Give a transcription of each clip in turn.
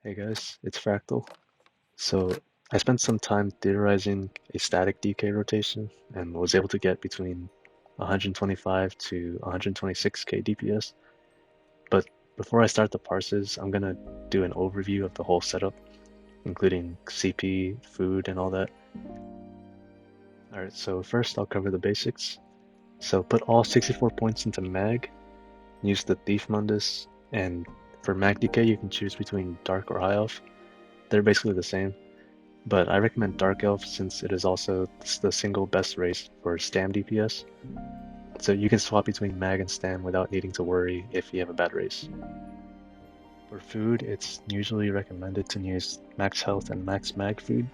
Hey guys, it's Fractal. So I spent some time theorizing a static DK rotation and was able to get between 125 to 126k DPS. But before I start the parses, I'm gonna do an overview of the whole setup, including CP, food, and all that. Alright, so first I'll cover the basics. So put all 64 points into Mag, use the Thief Mundus, and for Mag DK you can choose between Dark or High Elf. They're basically the same. But I recommend Dark Elf since it is also the single best race for Stam DPS. So you can swap between Mag and Stam without needing to worry if you have a bad race. For food, it's usually recommended to use max health and max mag food,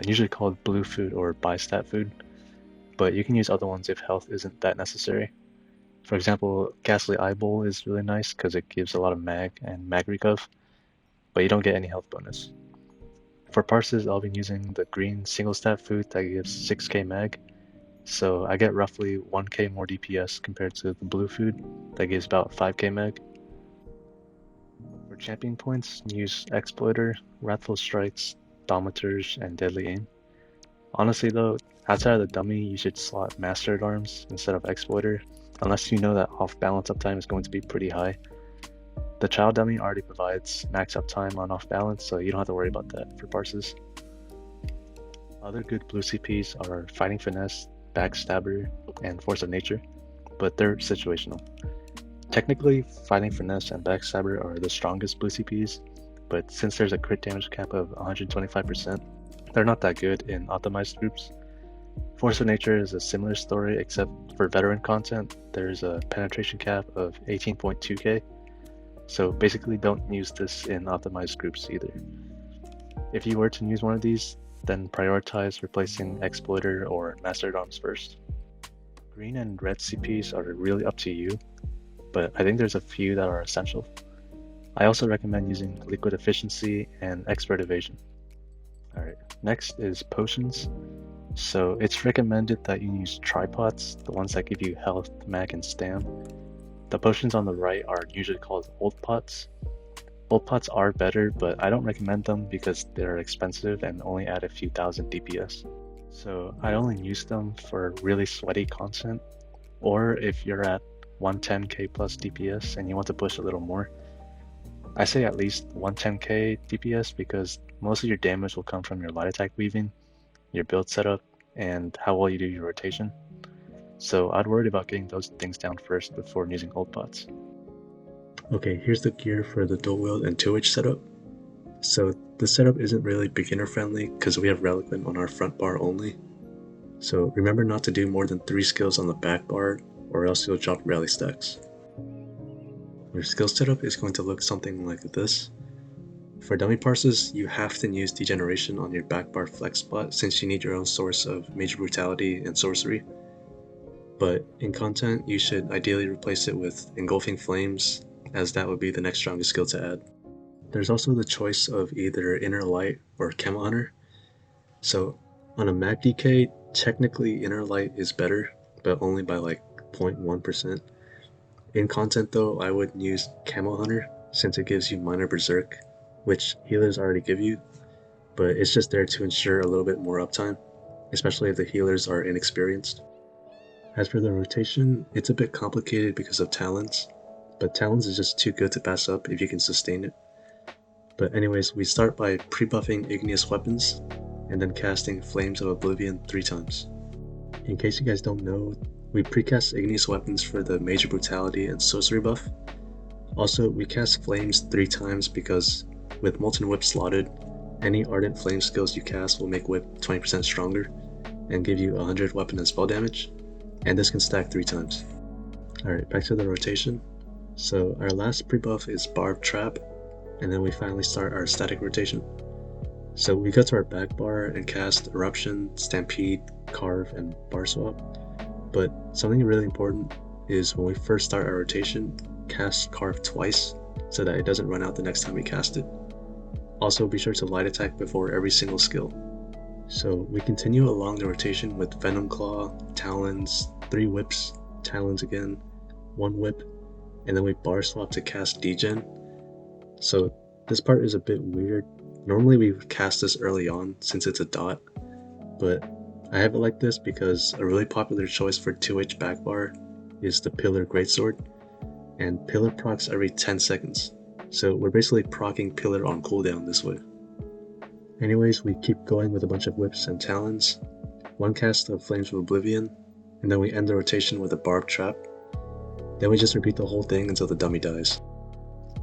usually called blue food or bi-stat food, but you can use other ones if health isn't that necessary. For example, Ghastly Eyeball is really nice because it gives a lot of mag and mag recuff, but you don't get any health bonus. For parses, I'll be using the green single stat food that gives 6k mag, so I get roughly 1k more DPS compared to the blue food that gives about 5k mag. For champion points, use Exploiter, Wrathful Strikes, Dometers, and Deadly Aim. Honestly though, outside of the dummy, you should slot Master at Arms instead of Exploiter, unless you know that off balance uptime is going to be pretty high. The child dummy already provides max uptime on off balance, so you don't have to worry about that for parses. Other good blue CPs are Fighting Finesse, Backstabber, and Force of Nature, but they're situational. Technically, Fighting Finesse and Backstabber are the strongest blue CPs, but since there's a crit damage cap of 125%, they're not that good in optimized groups. Force of Nature is a similar story, except for veteran content, there's a penetration cap of 18.2k, so basically don't use this in optimized groups either. If you were to use one of these, then prioritize replacing Exploiter or Master at Arms first. Green and red CPs are really up to you, but I think there's a few that are essential. I also recommend using Liquid Efficiency and Expert Evasion. Alright, next is potions. So it's recommended that you use tripods, the ones that give you health, mag, and stam. The potions on the right are usually called old pots. Old pots are better, but I don't recommend them because they're expensive and only add a few thousand DPS. So I only use them for really sweaty content, or if you're at 110k plus DPS and you want to push a little more. I say at least 110k DPS because most of your damage will come from your light attack weaving, your build setup, and how well you do your rotation. So I'd worry about getting those things down first before using old pots. Okay, here's the gear for the dual wield and 2H setup. So the setup isn't really beginner friendly because we have Reliquant on our front bar only. So remember not to do more than 3 skills on the back bar or else you'll drop rally stacks. Your skill setup is going to look something like this. For dummy parses, you have to use Degeneration on your back bar flex spot since you need your own source of Major Brutality and Sorcery. But in content, you should ideally replace it with Engulfing Flames, as that would be the next strongest skill to add. There's also the choice of either Inner Light or Camo Hunter. So on a Mag DK, technically Inner Light is better, but only by like 0.1%. In content though, I would use Camo Hunter since it gives you Minor Berserk, which healers already give you, but it's just there to ensure a little bit more uptime, especially if the healers are inexperienced. As for the rotation, it's a bit complicated because of Talons, but Talons is just too good to pass up if you can sustain it. But anyways, we start by pre-buffing Igneous Weapons, and then casting Flames of Oblivion 3 times. In case you guys don't know, we precast Igneous Weapons for the Major Brutality and Sorcery buff. Also, we cast Flames 3 times because with Molten Whip slotted, any Ardent Flame skills you cast will make Whip 20% stronger and give you 100 weapon and spell damage, and this can stack 3 times. Alright, back to the rotation. So our last pre-buff is Barbed Trap, and then we finally start our static rotation. So we go to our back bar and cast Eruption, Stampede, Carve, and Bar Swap. But something really important is when we first start our rotation, cast Carve twice so that it doesn't run out the next time we cast it. Also be sure to light attack before every single skill. So we continue along the rotation with Venom Claw, Talons, 3 whips, Talons again, 1 whip, and then we bar swap to cast Degen. So This part is a bit weird. Normally we cast this early on since it's a dot, but I have it like this because a really popular choice for 2H backbar is the Pillar Greatsword, and Pillar procs every 10 seconds, so we're basically proccing Pillar on cooldown this way. Anyways, we keep going with a bunch of whips and talons, one cast of Flames of Oblivion, and then we end the rotation with a Barbed Trap. Then we just repeat the whole thing until the dummy dies.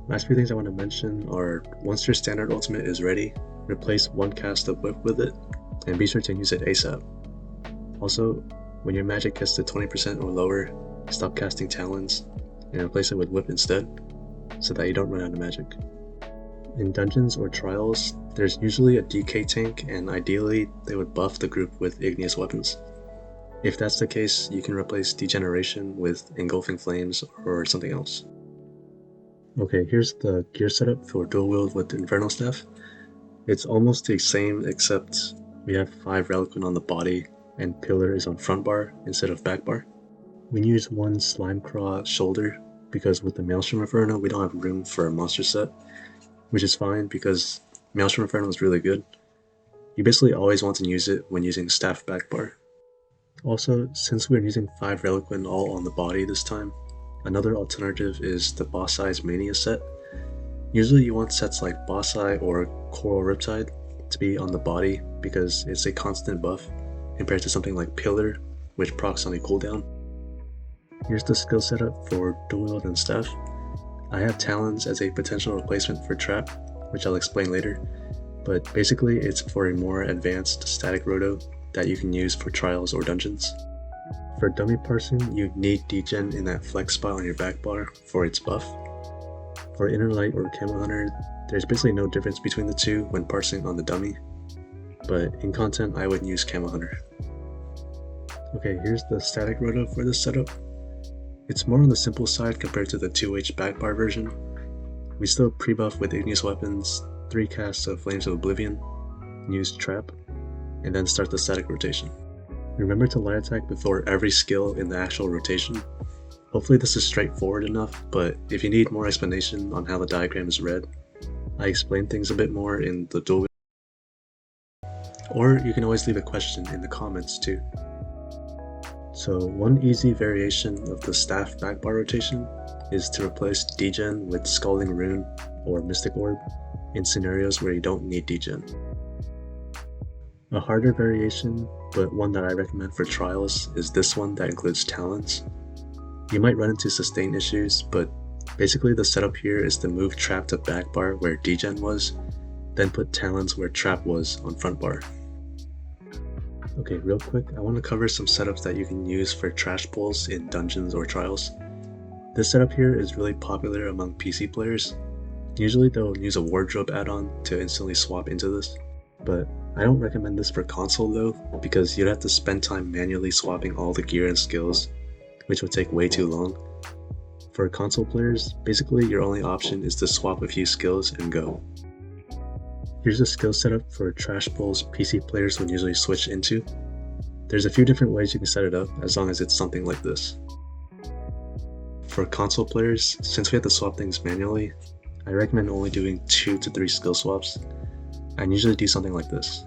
Last few things I want to mention are, once your standard ultimate is ready, replace one cast of whip with it, and be sure to use it ASAP. Also, when your magic gets to 20% or lower, stop casting talons and replace it with whip instead, so that you don't run out of magic. In dungeons or trials, there's usually a DK tank, and ideally they would buff the group with igneous weapons. If that's the case, you can replace Degeneration with Engulfing Flames or something else. Okay, here's the gear setup for dual wield with Inferno Staff. It's almost the same, except we have 5 Reliquant on the body and Pillar is on front bar instead of back bar. We use one Slimecraw shoulder because with the Maelstrom Inferno we don't have room for a monster set, which is fine because Maelstrom Inferno is really good. You basically always want to use it when using staff back bar. Also, since we're using 5 Reliquant all on the body this time, another alternative is the Boss Eye's Mania set. Usually you want sets like Boss Eye or Coral Riptide to be on the body because it's a constant buff compared to something like Pillar, which procs on a cooldown. Here's the skill setup for dual wield and staff. I have Talons as a potential replacement for Trap, which I'll explain later, but basically it's for a more advanced static roto that you can use for trials or dungeons. For dummy parsing, you need degen in that flex spot on your back bar for its buff. For Inner Light or Camo Hunter, there's basically no difference between the two when parsing on the dummy, but in content I would use Camo Hunter. Okay, here's the static roto for this setup. It's more on the simple side compared to the 2H backbar version. We still pre-buff with igneous weapons, 3 casts of Flames of Oblivion, use Trap, and then start the static rotation. Remember to light attack before every skill in the actual rotation. Hopefully this is straightforward enough, but if you need more explanation on how the diagram is read, I explain things a bit more in the dual. Or you can always leave a question in the comments too. So one easy variation of the staff backbar rotation is to replace degen with Scalding Rune or Mystic Orb in scenarios where you don't need degen. A harder variation, but one that I recommend for trials, is this one that includes Talons. You might run into sustain issues, but basically the setup here is to move Trap to back bar where degen was, then put Talons where Trap was on front bar. Okay, real quick, I want to cover some setups that you can use for trash pulls in dungeons or trials. This setup here is really popular among PC players. Usually they'll use a wardrobe add-on to instantly swap into this, but I don't recommend this for console though, because you'd have to spend time manually swapping all the gear and skills, which would take way too long. For console players, basically your only option is to swap a few skills and go. Here's a skill setup for trash pulls PC players would usually switch into. There's a few different ways you can set it up as long as it's something like this. For console players, since we have to swap things manually, I recommend only doing 2 to 3 skill swaps. I usually do something like this.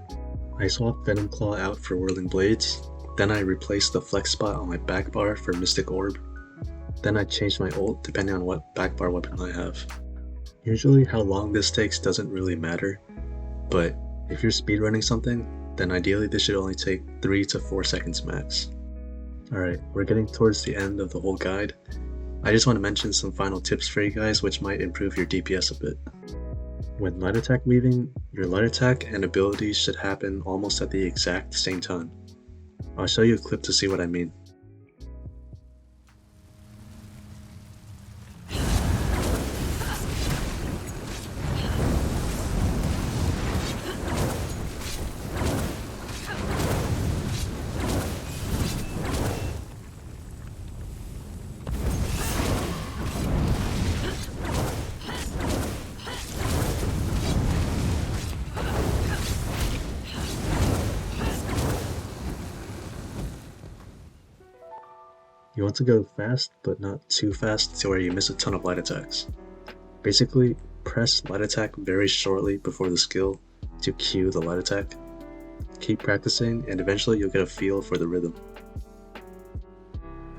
I swap Venom Claw out for Whirling Blades, then I replace the flex spot on my back bar for Mystic Orb, then I change my ult depending on what back bar weapon I have. Usually how long this takes doesn't really matter, but if you're speedrunning something, then ideally this should only take 3 to 4 seconds max. Alright, we're getting towards the end of the whole guide. I just want to mention some final tips for you guys which might improve your DPS a bit. When light attack weaving, your light attack and abilities should happen almost at the exact same time. I'll show you a clip to see what I mean. You want to go fast, but not too fast to where you miss a ton of light attacks. Basically, press light attack very shortly before the skill to cue the light attack. Keep practicing and eventually you'll get a feel for the rhythm.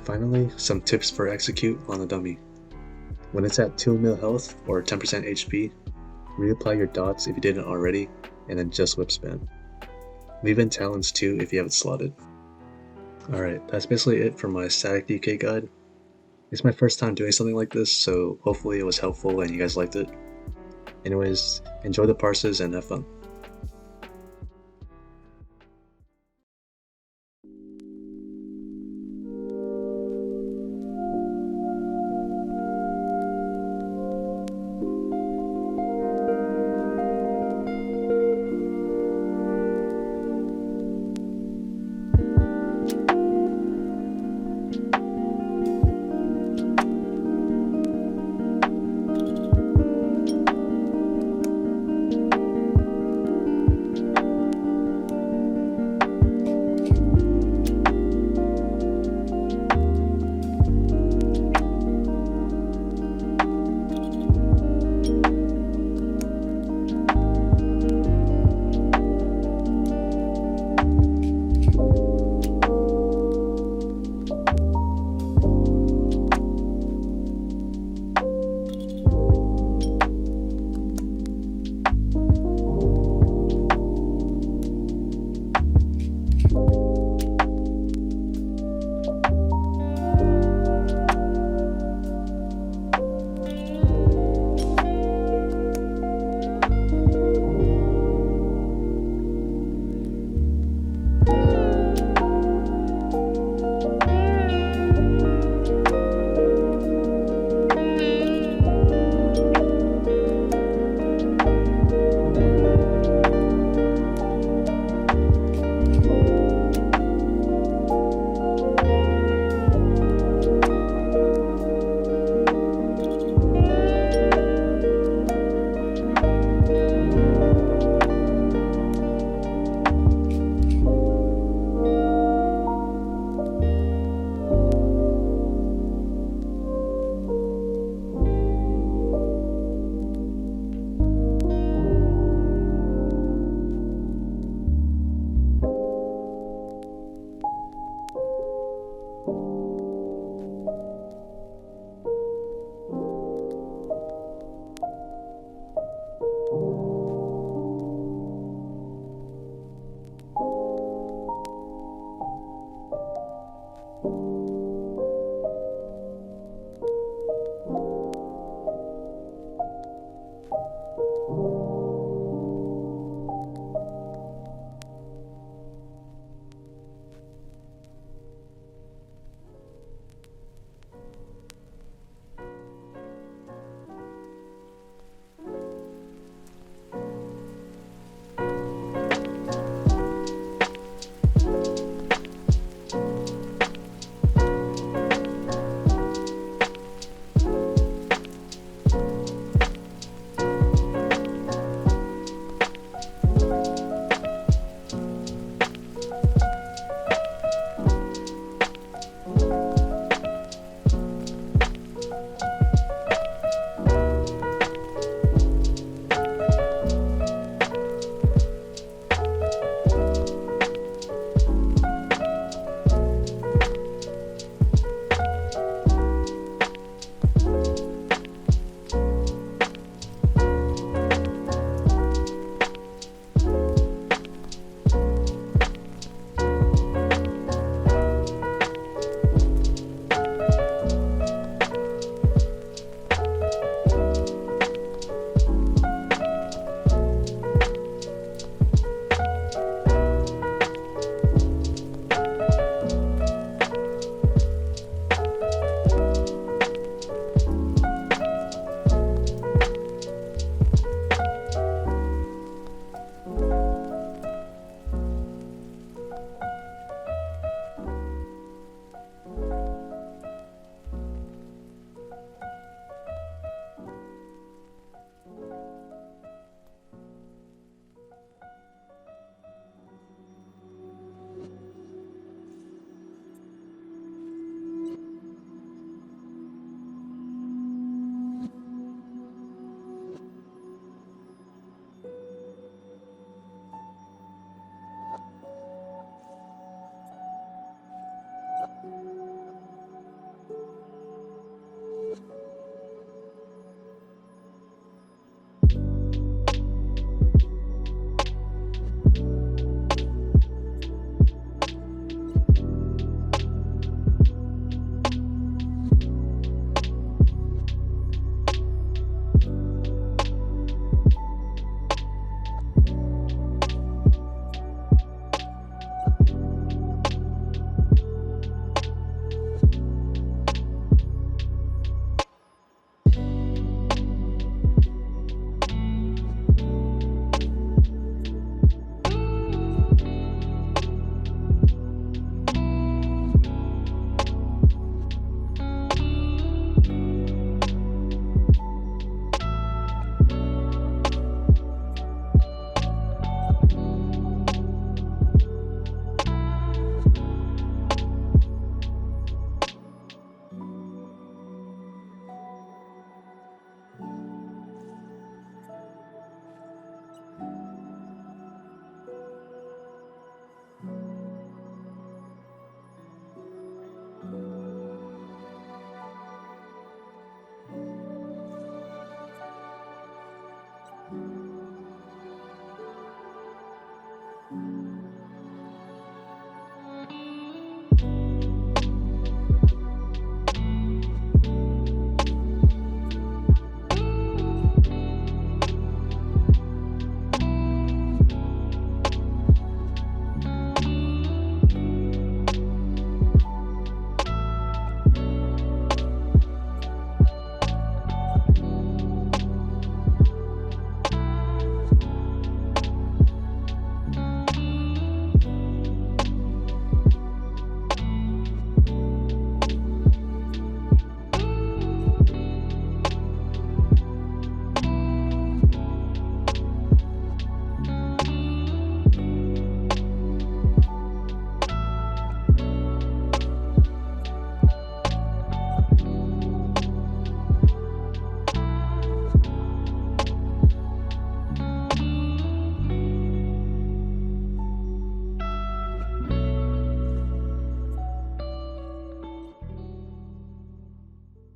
Finally, some tips for execute on a dummy. When it's at 2 mil health or 10% HP, reapply your dots if you didn't already, and then just whip spam. Leave in Talons too if you have it slotted. Alright, that's basically it for my static DK guide. It's my first time doing something like this, so hopefully it was helpful and you guys liked it. Anyways, enjoy the parses and have fun.